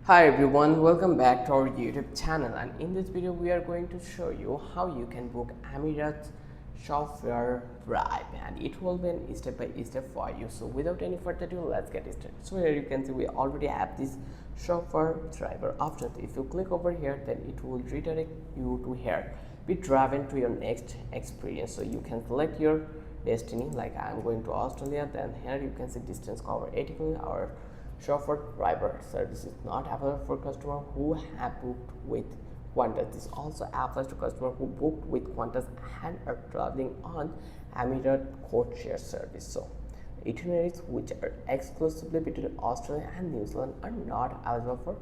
Hi everyone, welcome back to our YouTube channel, and in this video we are going to show you how you can book Emirates Chauffeur ride, and it will be step by step for you. So without any further ado, let's get started. So here you can see we already have this chauffeur driver option. If you click over here, then it will redirect you to here. Be driven to your next experience. So you can select your destiny, like I'm going to Australia. Then here you can see distance cover 80 km. Chauffeur driver service is not available for customers who have booked with Qantas. This also applies to customers who booked with Qantas and are traveling on Emirates codeshare service. So, itineraries which are exclusively between Australia and New Zealand are not eligible for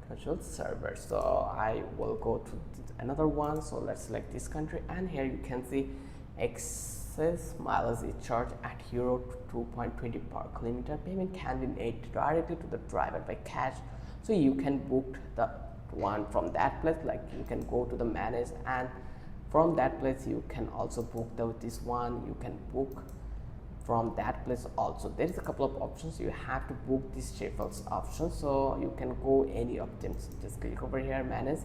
casual servers. So I will go to another one. So let's select this country, and here you can see excess mileage is charged at euro 2.20 per kilometer. Payment can be made directly to the driver by cash. So you can book the one from that place, like you can go to the manage, and from that place you can also book this one. You can book from that place also. There is a couple of options. You have to book this shuffles option, so you can go any of them. So just click over here, manage,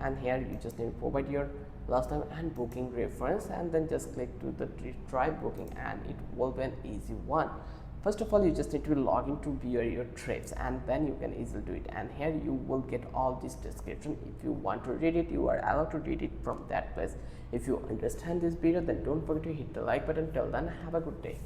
and here you just need to provide your last time and booking reference, and then just click to the try booking, and it will be an easy one. First of all, you just need to log in to view your trips, and then you can easily do it. And here you will get all this description. If you want to read it, you are allowed to read it from that place. If you understand this video, then don't forget to hit the like button. Till then, have a good day.